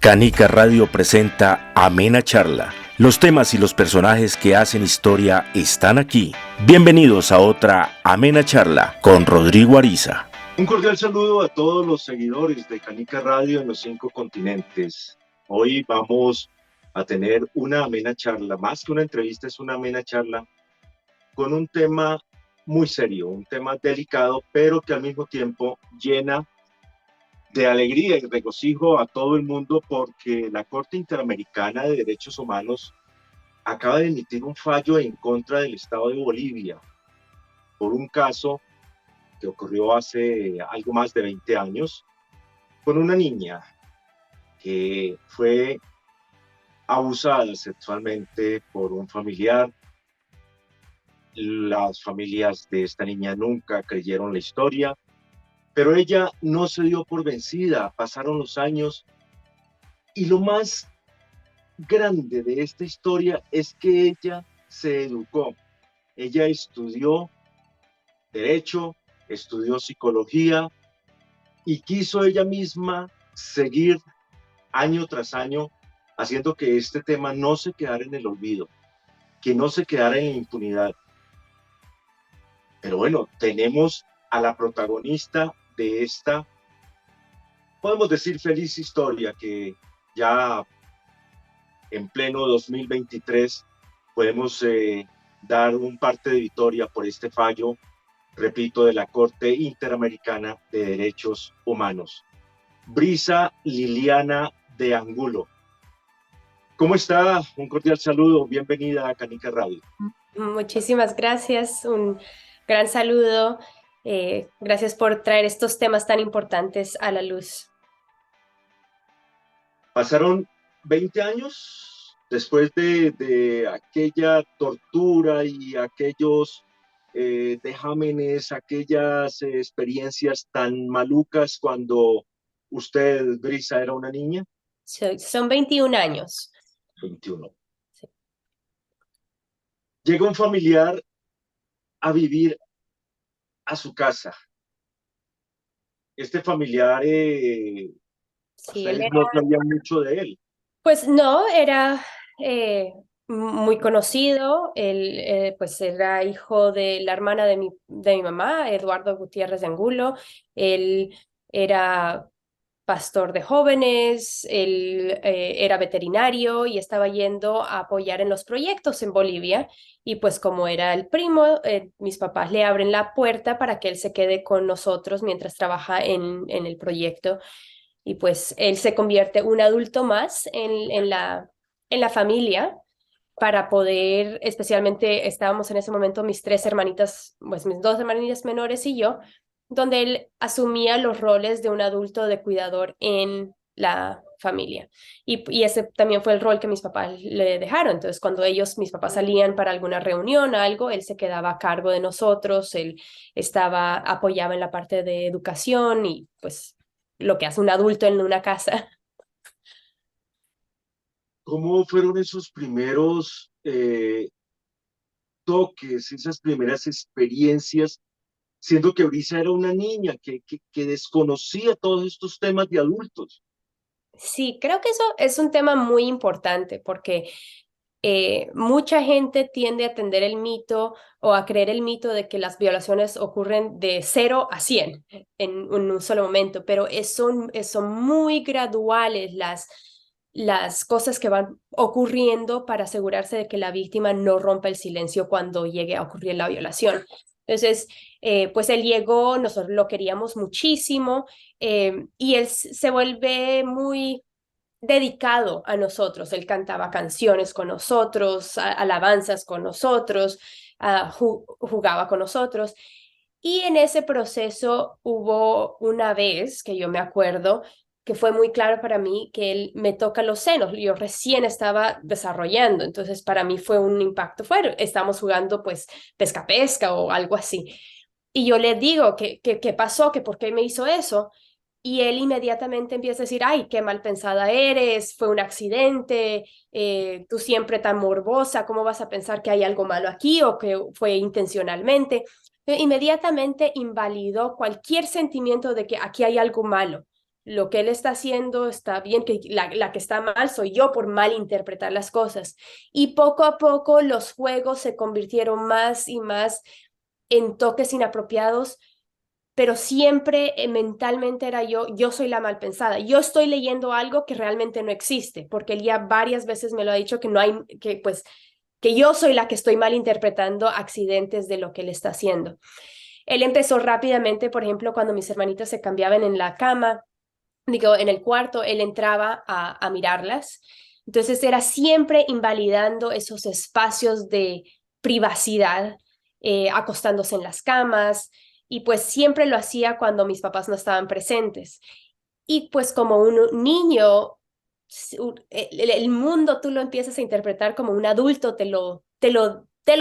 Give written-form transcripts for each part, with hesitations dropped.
Canica Radio presenta Amena Charla. Los temas y los personajes que hacen historia están aquí. Bienvenidos a otra Amena Charla con Rodrigo Ariza. Un cordial saludo a todos los seguidores de Canica Radio en los 5 continentes. Hoy vamos a tener una amena charla, más que una entrevista, es una amena charla con un tema muy serio, un tema delicado, pero que al mismo tiempo llena de alegría y regocijo a todo el mundo porque la Corte Interamericana de Derechos Humanos acaba de emitir un fallo en contra del Estado de Bolivia por un caso que ocurrió hace algo más de 20 años con una niña que fue abusada sexualmente por un familiar. Las familias de esta niña nunca creyeron la historia, pero ella no se dio por vencida. Pasaron los años y lo más grande de esta historia es que ella se educó. Ella estudió derecho, estudió psicología y quiso ella misma seguir año tras año haciendo que este tema no se quedara en el olvido, que no se quedara en la impunidad. Pero bueno, tenemos a la protagonista de esta, podemos decir, feliz historia que ya en pleno 2023 podemos dar un parte de victoria por este fallo, repito, de la Corte Interamericana de Derechos Humanos. Brisa Liliana de Angulo. ¿Cómo está? Un cordial saludo, bienvenida a Canica Radio. Muchísimas gracias, un gran saludo. Gracias por traer estos temas tan importantes a la luz. Pasaron 20 años después de aquella tortura y aquellos dejámenes, aquellas experiencias tan malucas cuando usted, Brisa, era una niña. Son 21 años. 21. Sí. Llega un familiar a vivir a su casa. Este familiar, Sí, ustedes no sabían mucho de él. Pues no, era muy conocido. Él pues era hijo de la hermana de mi mamá, Eduardo Gutiérrez de Angulo. Él era pastor de jóvenes, él era veterinario y estaba yendo a apoyar en los proyectos en Bolivia. Y pues como era el primo, mis papás le abren la puerta para que él se quede con nosotros mientras trabaja en el proyecto. Y pues él se convierte un adulto más en la familia para poder, especialmente estábamos en ese momento mis 3 hermanitas, pues mis 2 hermanitas menores y yo, donde él asumía los roles de un adulto de cuidador en la familia. Y ese también fue el rol que mis papás le dejaron. Entonces, cuando mis papás salían para alguna reunión, algo, él se quedaba a cargo de nosotros, él apoyaba en la parte de educación y pues lo que hace un adulto en una casa. ¿Cómo fueron esos primeros toques, esas primeras experiencias, siendo que Brisa era una niña que desconocía todos estos temas de adultos? Sí, creo que eso es un tema muy importante porque mucha gente tiende a atender el mito o a creer el mito de que las violaciones ocurren de 0 a 100 en un solo momento, pero son muy graduales las cosas que van ocurriendo para asegurarse de que la víctima no rompa el silencio cuando llegue a ocurrir la violación. Entonces, pues él llegó, nosotros lo queríamos muchísimo y él se vuelve muy dedicado a nosotros. Él cantaba canciones con nosotros, alabanzas con nosotros, jugaba con nosotros. Y en ese proceso hubo una vez que yo me acuerdo que fue muy claro para mí que él me toca los senos. Yo recién estaba desarrollando, entonces para mí fue un impacto fuerte. Estamos jugando pues pesca-pesca o algo así. Y yo le digo, ¿qué pasó? ¿Por qué me hizo eso? Y él inmediatamente empieza a decir, ay, qué mal pensada eres, fue un accidente, tú siempre tan morbosa, ¿cómo vas a pensar que hay algo malo aquí o que fue intencionalmente? Inmediatamente invalidó cualquier sentimiento de que aquí hay algo malo. lo que él está haciendo está bien, que la que está mal soy yo por malinterpretar las cosas. Y poco a poco los juegos se convirtieron más y más en toques inapropiados, pero siempre mentalmente era yo soy la mal pensada, yo estoy leyendo algo que realmente no existe, porque él ya varias veces me lo ha dicho que no hay, que pues, que yo soy la que estoy malinterpretando accidentes de lo que él está haciendo. Él empezó rápidamente, por ejemplo, cuando mis hermanitas se cambiaban en la cama, digo, en el cuarto, él entraba a mirarlas. Entonces era siempre invalidando esos espacios de privacidad, acostándose en las camas, y pues siempre lo hacía cuando mis papás no estaban presentes. Y pues como un niño, el mundo tú lo empiezas a interpretar como un adulto, te lo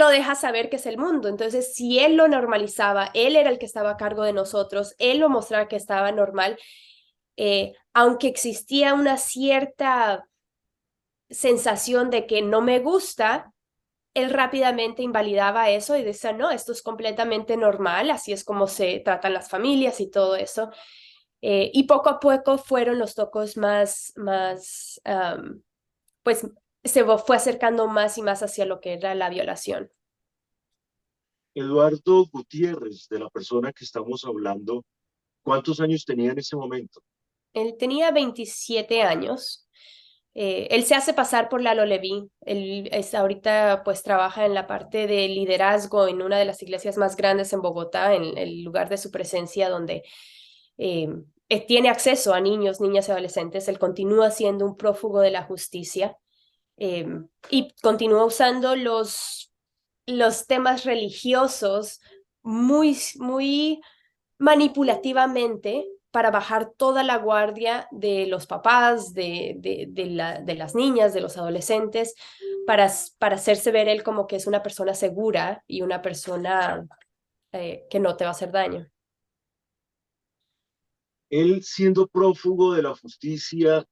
deja saber que es el mundo. Entonces, si él lo normalizaba, él era el que estaba a cargo de nosotros, él lo mostraba que estaba normal, aunque existía una cierta sensación de que no me gusta, él rápidamente invalidaba eso y decía, no, esto es completamente normal, así es como se tratan las familias y todo eso. Y poco a poco fueron los tocos pues se fue acercando más y más hacia lo que era la violación. Eduardo Gutiérrez, de la persona que estamos hablando, ¿cuántos años tenía en ese momento? Él tenía 27 años. Él se hace pasar por Lalo Leví. Él ahorita pues trabaja en la parte de liderazgo en una de las iglesias más grandes en Bogotá, en el lugar de su presencia donde eh, tiene acceso a niños, niñas y adolescentes. Él continúa siendo un prófugo de la justicia, eh, y continúa usando los temas religiosos muy, muy manipulativamente para bajar toda la guardia de los papás, de las niñas, de los adolescentes, para hacerse ver él como que es una persona segura y una persona que no te va a hacer daño. Él siendo prófugo de la justicia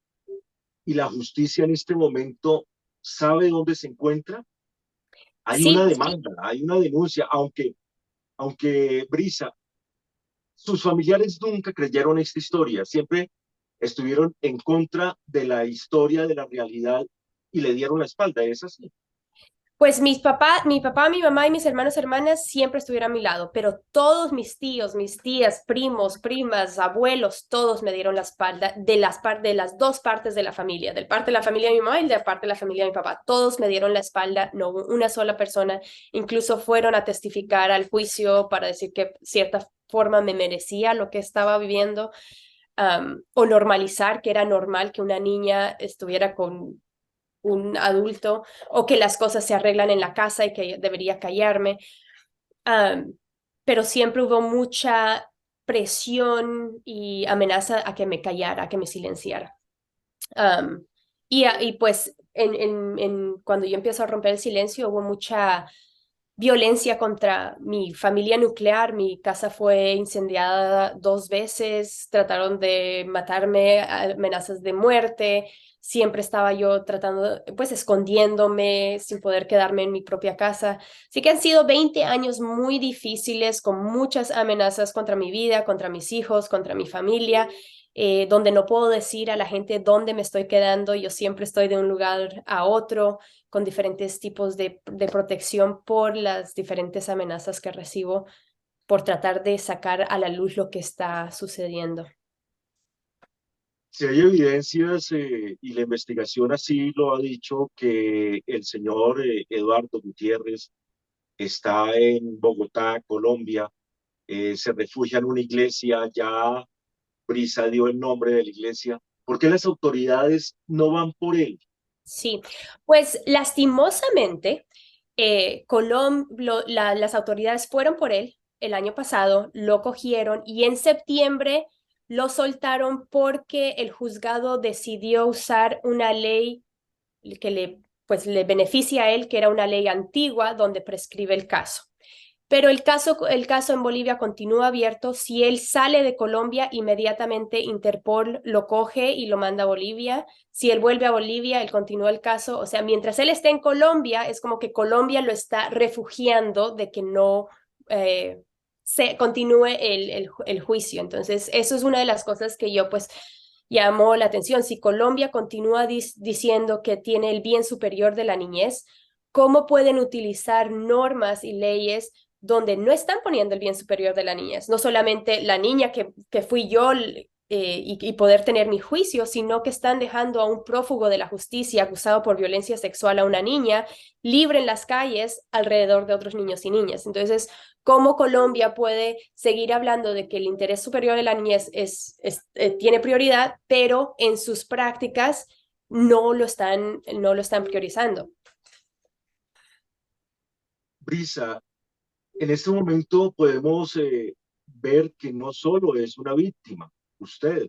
y la justicia en este momento sabe dónde se encuentra. Hay Sí, una demanda, hay una denuncia, aunque Brisa, sus familiares nunca creyeron esta historia, siempre estuvieron en contra de la historia, de la realidad y le dieron la espalda, es así. pues mi papá, mi mamá y mis hermanos, hermanas siempre estuvieron a mi lado, pero todos mis tíos, mis tías, primos, primas, abuelos, todos me dieron la espalda de las dos partes de la familia, del parte de la familia de mi mamá y de la parte de la familia de mi papá. Todos me dieron la espalda, no una sola persona, incluso fueron a testificar al juicio para decir que cierta forma me merecía lo que estaba viviendo, o normalizar que era normal que una niña estuviera con un adulto, o que las cosas se arreglan en la casa y que debería callarme. Um, pero siempre hubo mucha presión y amenaza a que me callara, a que me silenciara. Um, y pues cuando yo empiezo a romper el silencio hubo mucha violencia contra mi familia nuclear. Mi casa fue incendiada 2 veces, trataron de matarme, amenazas de muerte. Siempre estaba yo tratando, pues escondiéndome sin poder quedarme en mi propia casa. Así que han sido 20 años muy difíciles, con muchas amenazas contra mi vida, contra mis hijos, contra mi familia, donde no puedo decir a la gente dónde me estoy quedando. Yo siempre estoy de un lugar a otro, con diferentes tipos de protección por las diferentes amenazas que recibo, por tratar de sacar a la luz lo que está sucediendo. Si hay evidencias y la investigación así lo ha dicho que el señor Eduardo Gutiérrez está en Bogotá, Colombia, se refugia en una iglesia, ya Brisa dio el nombre de la iglesia. ¿Por qué las autoridades no van por él? Sí, pues lastimosamente, las autoridades fueron por él el año pasado, lo cogieron y en septiembre lo soltaron porque el juzgado decidió usar una ley que pues, le beneficia a él, que era una ley antigua donde prescribe el caso. Pero el caso en Bolivia continúa abierto. Si él sale de Colombia, inmediatamente Interpol lo coge y lo manda a Bolivia. Si él vuelve a Bolivia, él continúa el caso. O sea, mientras él esté en Colombia, es como que Colombia lo está refugiando de que no se continúe el juicio. Entonces, eso es una de las cosas que yo pues llamó la atención. Si Colombia continúa diciendo que tiene el bien superior de la niñez, ¿cómo pueden utilizar normas y leyes donde no están poniendo el bien superior de la niñez? No solamente la niña que fui yo y poder tener mi juicio, sino que están dejando a un prófugo de la justicia acusado por violencia sexual a una niña libre en las calles alrededor de otros niños y niñas. Entonces, ¿cómo Colombia puede seguir hablando de que el interés superior de la niñez tiene prioridad, pero en sus prácticas no lo están priorizando? Brisa, en este momento podemos ver que no solo es una víctima, usted,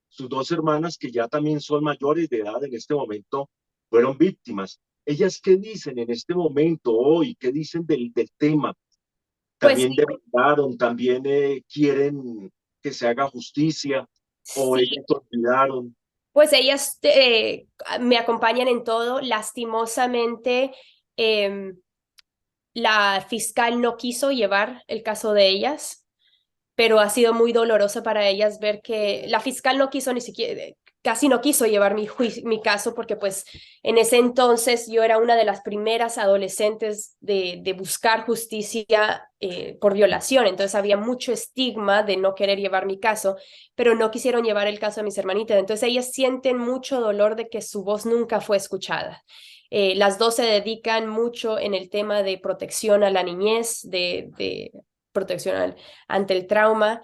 sus dos hermanas que ya también son mayores de edad en este momento, fueron víctimas. ¿Ellas qué dicen en este momento hoy? ¿Qué dicen del tema? Pues También demandaron, también quieren que se haga justicia o sí, ellas olvidaron. pues ellas me acompañan en todo. Lastimosamente, eh, la fiscal no quiso llevar el caso de ellas, pero ha sido muy doloroso para ellas ver que la fiscal no quiso ni siquiera, casi no quiso llevar mi caso porque pues en ese entonces yo era una de las primeras adolescentes de buscar justicia por violación, entonces había mucho estigma de no querer llevar mi caso, pero no quisieron llevar el caso de mis hermanitas, entonces ellas sienten mucho dolor de que su voz nunca fue escuchada. Las dos se dedican mucho en el tema de protección a la niñez, de protección ante el trauma.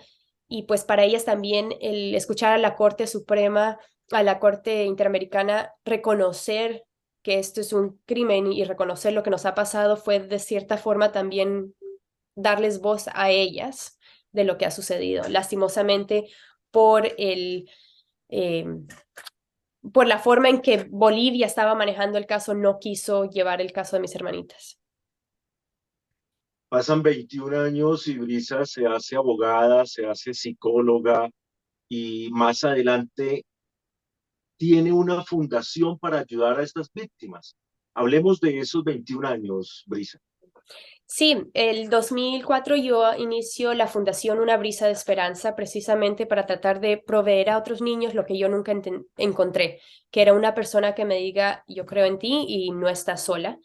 Y pues para ellas también el escuchar a la Corte Suprema, a la Corte Interamericana, reconocer que esto es un crimen y reconocer lo que nos ha pasado fue de cierta forma también darles voz a ellas de lo que ha sucedido. Lastimosamente, por eh, por la forma en que Bolivia estaba manejando el caso, no quiso llevar el caso de mis hermanitas. Pasan 21 años y Brisa se hace abogada, se hace psicóloga y más adelante tiene una fundación para ayudar a estas víctimas. Hablemos de esos 21 años, Brisa. Sí, el 2004 yo inicio la Fundación Una Brisa de Esperanza precisamente para tratar de proveer a otros niños lo que yo nunca encontré, que era una persona que me diga, yo creo en ti y no estás sola.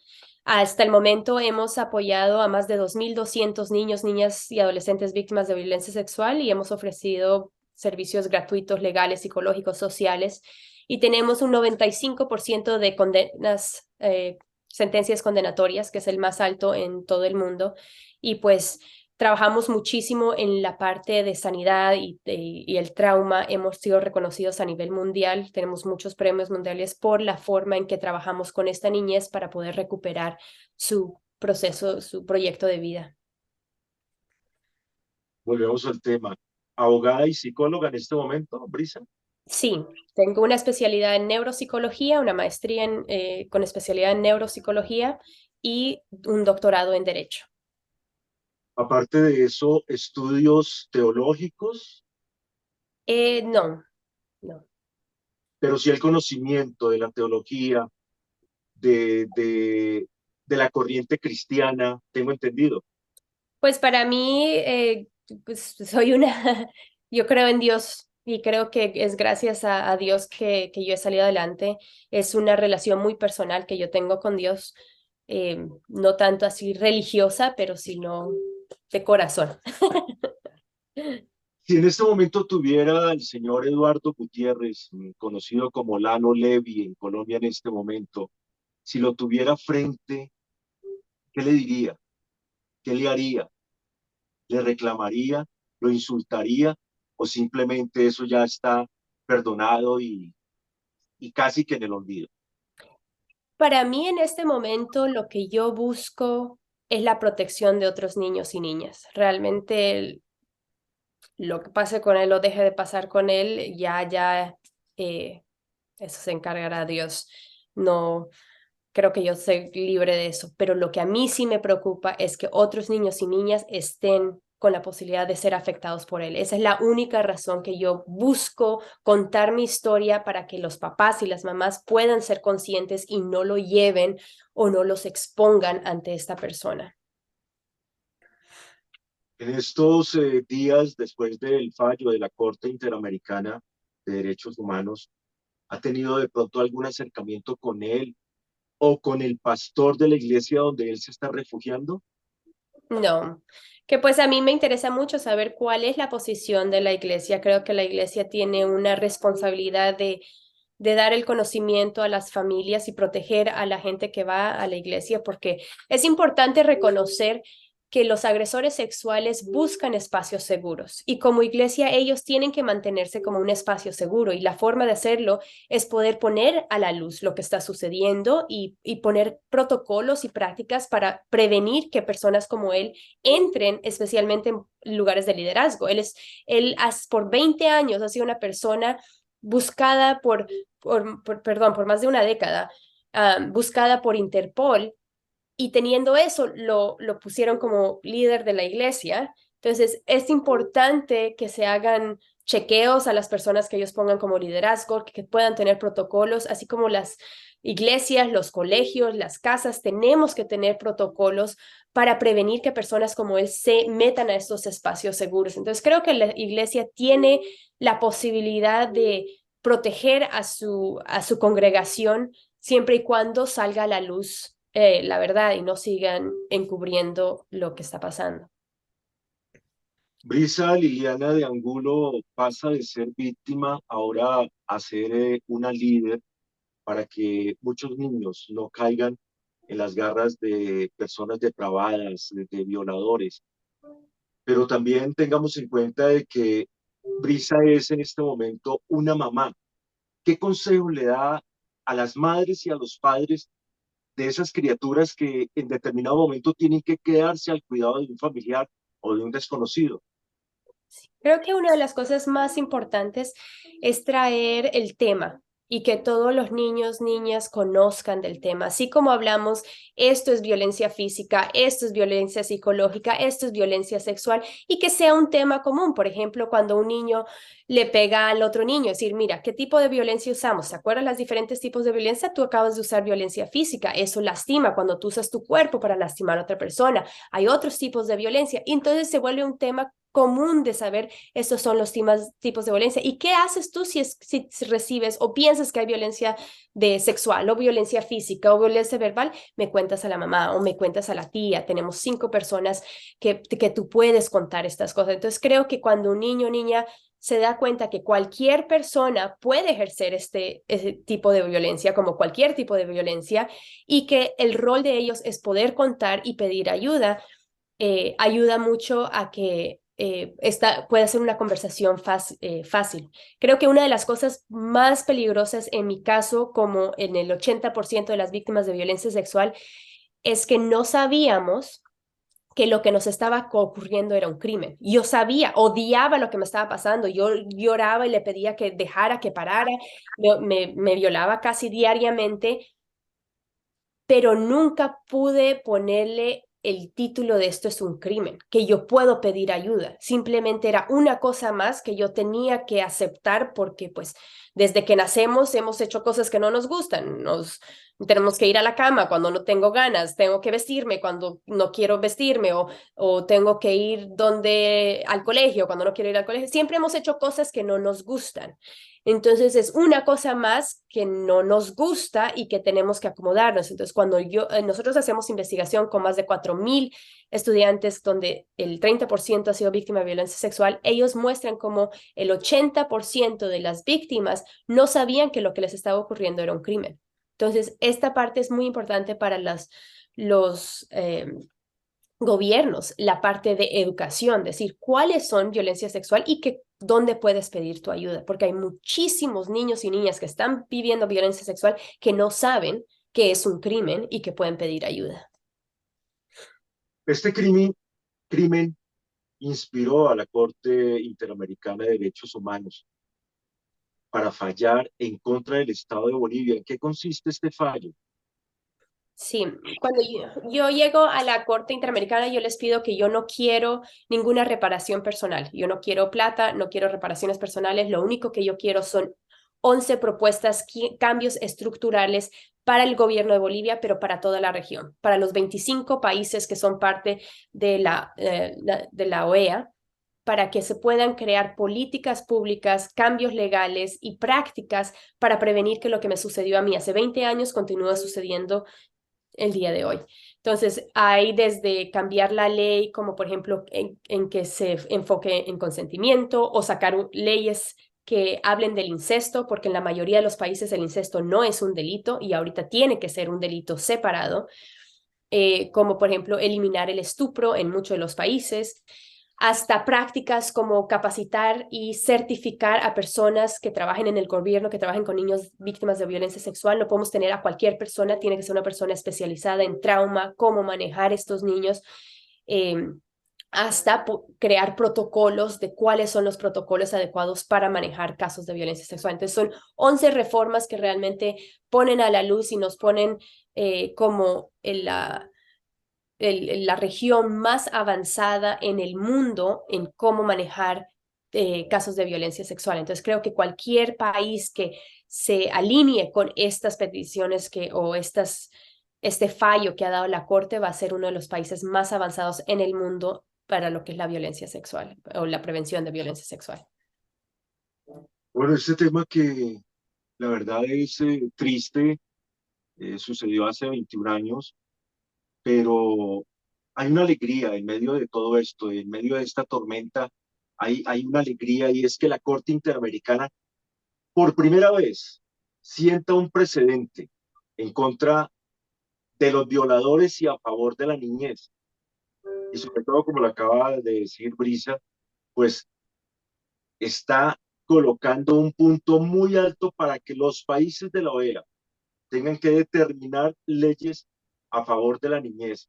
Hasta el momento hemos apoyado a más de 2.200 niños, niñas y adolescentes víctimas de violencia sexual y hemos ofrecido servicios gratuitos, legales, psicológicos, sociales y tenemos un 95% de condenas sentencias condenatorias, que es el más alto en todo el mundo. Y pues trabajamos muchísimo en la parte de sanidad y el trauma. Hemos sido reconocidos a nivel mundial. Tenemos muchos premios mundiales por la forma en que trabajamos con esta niñez para poder recuperar su proceso, su proyecto de vida. Volvemos al tema. Abogada y psicóloga en este momento, Brisa. Sí, tengo una especialidad en neuropsicología, una maestría con especialidad en neuropsicología y un doctorado en derecho. Aparte de eso, estudios teológicos, No, no. pero sí el conocimiento de la teología, de, de, de la corriente cristiana, tengo entendido. Pues para mí, pues soy una, yo creo en Dios y creo que es gracias a Dios que yo he salido adelante. Es una relación muy personal que yo tengo con Dios, no tanto así religiosa, pero sino de corazón. Si en este momento tuviera el señor Eduardo Gutiérrez, conocido como Lano Levi en Colombia en este momento, si lo tuviera frente, ¿qué le diría? ¿Qué le haría? ¿Le reclamaría? ¿Lo insultaría? ¿O simplemente eso ya está perdonado y casi que en el olvido? Para mí en este momento lo que yo busco es la protección de otros niños y niñas. Realmente lo que pase con él o deje de pasar con él, eh, eso se encargará Dios. No creo que yo soy libre de eso, pero lo que a mí sí me preocupa es que otros niños y niñas estén con la posibilidad de ser afectados por él. Esa es la única razón que yo busco contar mi historia para que los papás y las mamás puedan ser conscientes y no lo lleven o no los expongan ante esta persona. En estos días, después del fallo de la Corte Interamericana, de Derechos Humanos, ¿ha tenido de pronto algún acercamiento con él o con el pastor de la iglesia donde él se está refugiando? No, que pues a mí me interesa mucho saber cuál es la posición de la iglesia. Creo que la iglesia tiene una responsabilidad de dar el conocimiento a las familias y proteger a la gente que va a la iglesia, porque es importante reconocer que los agresores sexuales buscan espacios seguros y como iglesia ellos tienen que mantenerse como un espacio seguro y la forma de hacerlo es poder poner a la luz lo que está sucediendo y poner protocolos y prácticas para prevenir que personas como él entren especialmente en lugares de liderazgo. Él por 20 años ha sido una persona buscada por más de una década, buscada por Interpol y teniendo eso lo pusieron como líder de la iglesia. Entonces, es importante que se hagan chequeos a las personas que ellos pongan como liderazgo, que puedan tener protocolos, así como las iglesias, los colegios, las casas, tenemos que tener protocolos para prevenir que personas como él se metan a estos espacios seguros. Entonces, creo que la iglesia tiene la posibilidad de proteger a su congregación siempre y cuando salga a la luz la verdad y no sigan encubriendo lo que está pasando. Brisa Liliana de Angulo pasa de ser víctima ahora a ser una líder para que muchos niños no caigan en las garras de personas depravadas, de violadores. Pero también tengamos en cuenta de que Brisa es en este momento una mamá. ¿Qué consejo le da a las madres y a los padres de esas criaturas que en determinado momento tienen que quedarse al cuidado de un familiar o de un desconocido? Creo que una de las cosas más importantes es traer el tema y que todos los niños, niñas conozcan del tema. Así como hablamos, esto es violencia física, esto es violencia psicológica, esto es violencia sexual y que sea un tema común. Por ejemplo, cuando un niño le pega al otro niño, decir, mira, ¿qué tipo de violencia usamos? ¿Se acuerdan los diferentes tipos de violencia? Tú acabas de usar violencia física, eso lastima cuando tú usas tu cuerpo para lastimar a otra persona. Hay otros tipos de violencia y entonces se vuelve un tema común de saber estos son los tipos de violencia. ¿Y qué haces tú si recibes o piensas que hay violencia sexual o violencia física o violencia verbal? Me cuentas a la mamá o me cuentas a la tía. Tenemos 5 personas que tú puedes contar estas cosas. Entonces creo que cuando un niño o niña se da cuenta que cualquier persona puede ejercer ese tipo de violencia, como cualquier tipo de violencia, y que el rol de ellos es poder contar y pedir ayuda, ayuda mucho a que pueda ser una conversación fácil. Creo que una de las cosas más peligrosas en mi caso, como en el 80% de las víctimas de violencia sexual, es que no sabíamos que lo que nos estaba ocurriendo era un crimen. Yo sabía, odiaba lo que me estaba pasando, yo lloraba y le pedía que dejara, que parara, me violaba casi diariamente, pero nunca pude ponerle el título de esto es un crimen, que yo puedo pedir ayuda. Simplemente era una cosa más que yo tenía que aceptar porque pues desde que nacemos hemos hecho cosas que no nos gustan. Tenemos que ir a la cama cuando no tengo ganas, tengo que vestirme cuando no quiero vestirme o tengo que ir al colegio cuando no quiero ir al colegio. Siempre hemos hecho cosas que no nos gustan. Entonces es una cosa más que no nos gusta y que tenemos que acomodarnos. Entonces cuando nosotros hacemos investigación con más de 4,000 estudiantes donde el 30% ha sido víctima de violencia sexual, ellos muestran como el 80% de las víctimas no sabían que lo que les estaba ocurriendo era un crimen. Entonces esta parte es muy importante para los gobiernos, la parte de educación, decir cuáles son violencia sexual y dónde puedes pedir tu ayuda, porque hay muchísimos niños y niñas que están viviendo violencia sexual que no saben que es un crimen y que pueden pedir ayuda. Este crimen inspiró a la Corte Interamericana de Derechos Humanos para fallar en contra del Estado de Bolivia. ¿En qué consiste este fallo? Sí, cuando yo llego a la Corte Interamericana, yo les pido que yo no quiero ninguna reparación personal. Yo no quiero plata, no quiero reparaciones personales. Lo único que yo quiero son 11 propuestas, cambios estructurales para el gobierno de Bolivia, pero para toda la región, para los 25 países que son parte de la OEA para que se puedan crear políticas públicas, cambios legales y prácticas para prevenir que lo que me sucedió a mí hace 20 años continúe sucediendo el día de hoy. Entonces, hay desde cambiar la ley, como por ejemplo en que se enfoque en consentimiento o sacar leyes que hablen del incesto, porque en la mayoría de los países el incesto no es un delito y ahorita tiene que ser un delito separado, como por ejemplo eliminar el estupro en muchos de los países, hasta prácticas como capacitar y certificar a personas que trabajen en el gobierno, que trabajen con niños víctimas de violencia sexual. No podemos tener a cualquier persona, tiene que ser una persona especializada en trauma, cómo manejar estos niños, eh, hasta crear protocolos de cuáles son los protocolos adecuados para manejar casos de violencia sexual. Entonces son 11 reformas que realmente ponen a la luz y nos ponen como en la región más avanzada en el mundo en cómo manejar casos de violencia sexual. Entonces creo que cualquier país que se alinee con estas peticiones o este fallo que ha dado la Corte va a ser uno de los países más avanzados en el mundo para lo que es la violencia sexual o la prevención de violencia sexual. Bueno, este tema que la verdad es triste, sucedió hace 21 años, pero hay una alegría en medio de todo esto, en medio de esta tormenta, hay una alegría y es que la Corte Interamericana por primera vez sienta un precedente en contra de los violadores y a favor de la niñez. Y sobre todo, como lo acaba de decir Brisa, pues está colocando un punto muy alto para que los países de la OEA tengan que determinar leyes a favor de la niñez.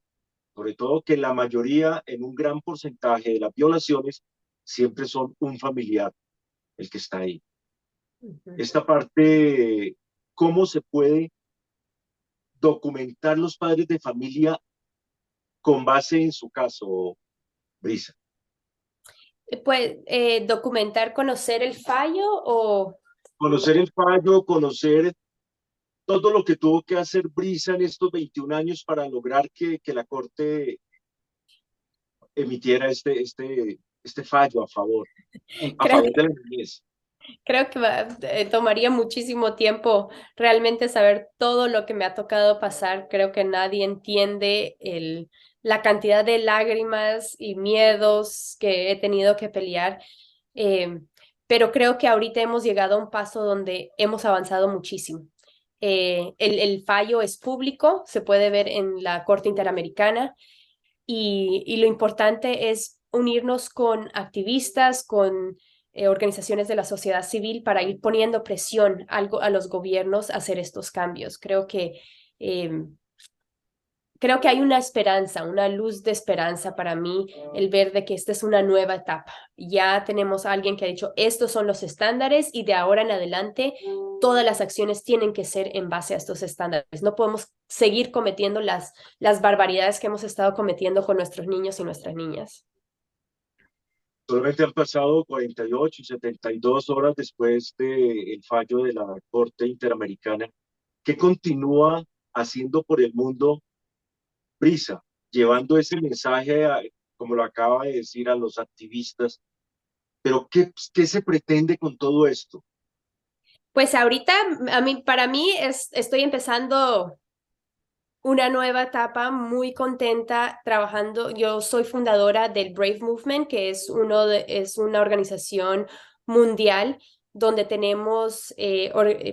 Sobre todo que la mayoría, en un gran porcentaje de las violaciones, siempre son un familiar el que está ahí. Esta parte, ¿cómo se puede documentar los padres de familia con base en su caso, Brisa? Pues documentar, conocer el fallo o... Conocer el fallo, conocer todo lo que tuvo que hacer Brisa en estos 21 años para lograr que la Corte emitiera este fallo a Creo favor de la niñez. Creo que tomaría muchísimo tiempo realmente saber todo lo que me ha tocado pasar. Creo que nadie entiende la cantidad de lágrimas y miedos que he tenido que pelear. Eh, pero creo que ahorita hemos llegado a un paso donde hemos avanzado muchísimo. El fallo es público, se puede ver en la Corte Interamericana y lo importante es unirnos con activistas, con organizaciones de la sociedad civil para ir poniendo presión a los gobiernos a hacer estos cambios. Eh, creo que hay una esperanza, una luz de esperanza para mí, el ver de que esta es una nueva etapa. Ya tenemos a alguien que ha dicho, estos son los estándares y de ahora en adelante todas las acciones tienen que ser en base a estos estándares. No podemos seguir cometiendo las barbaridades que hemos estado cometiendo con nuestros niños y nuestras niñas. Solamente han pasado 48 y 72 horas después del fallo de la Corte Interamericana. ¿Qué continúa haciendo por el mundo Brisa, llevando ese mensaje, como lo acaba de decir, a los activistas? Pero ¿qué se pretende con todo esto? Pues ahorita, para mí, estoy empezando una nueva etapa, muy contenta trabajando. Yo soy fundadora del Brave Movement, que es una organización mundial donde tenemos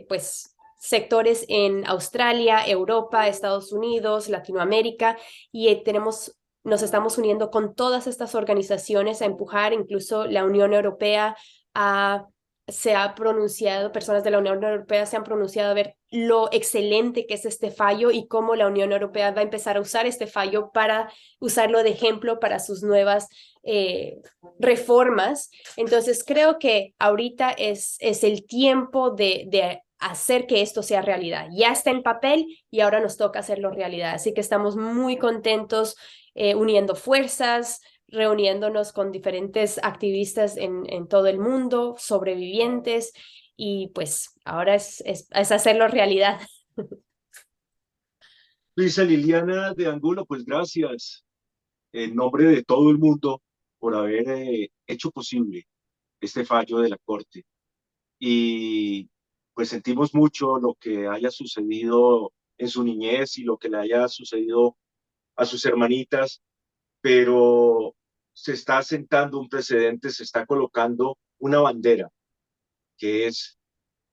pues sectores en Australia, Europa, Estados Unidos, Latinoamérica, y nos estamos uniendo con todas estas organizaciones a empujar, incluso la Unión Europea se ha pronunciado, personas de la Unión Europea se han pronunciado a ver lo excelente que es este fallo y cómo la Unión Europea va a empezar a usar este fallo para usarlo de ejemplo para sus nuevas reformas. Entonces creo que ahorita es el tiempo de hacer que esto sea realidad. Ya está en papel y ahora nos toca hacerlo realidad. Así que estamos muy contentos uniendo fuerzas, reuniéndonos con diferentes activistas en todo el mundo, sobrevivientes, y pues ahora es hacerlo realidad. Luisa Liliana de Angulo, pues gracias en nombre de todo el mundo por haber hecho posible este fallo de la Corte. Y pues sentimos mucho lo que haya sucedido en su niñez y lo que le haya sucedido a sus hermanitas, pero se está sentando un precedente, se está colocando una bandera, que es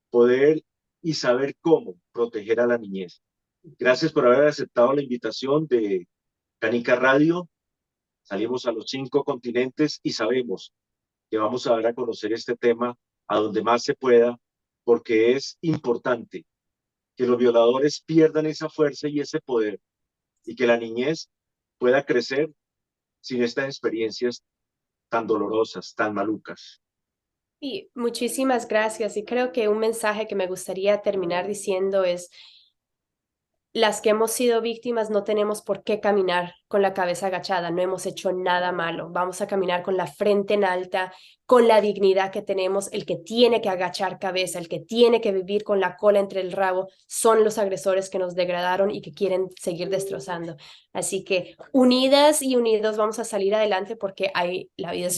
poder y saber cómo proteger a la niñez. Gracias por haber aceptado la invitación de Canica Radio. Salimos a los 5 continentes y sabemos que vamos a dar a conocer este tema a donde más se pueda, porque es importante que los violadores pierdan esa fuerza y ese poder y que la niñez pueda crecer sin estas experiencias tan dolorosas, tan malucas. Y muchísimas gracias. Y creo que un mensaje que me gustaría terminar diciendo es, las que hemos sido víctimas no tenemos por qué caminar con la cabeza agachada, no hemos hecho nada malo. Vamos a caminar con la frente en alta, con la dignidad que tenemos. El que tiene que agachar cabeza, el que tiene que vivir con la cola entre el rabo, son los agresores que nos degradaron y que quieren seguir destrozando. Así que unidas y unidos vamos a salir adelante porque la vida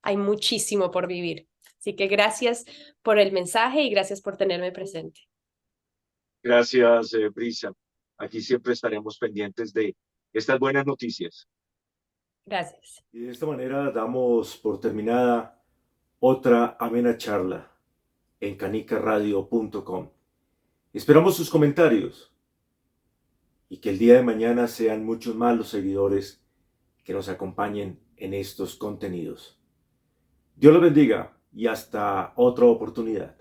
hay muchísimo por vivir. Así que gracias por el mensaje y gracias por tenerme presente. Gracias, Brisa. Aquí siempre estaremos pendientes de estas buenas noticias. Gracias. Y de esta manera damos por terminada otra amena charla en canicaradio.com. Esperamos sus comentarios y que el día de mañana sean muchos más los seguidores que nos acompañen en estos contenidos. Dios los bendiga y hasta otra oportunidad.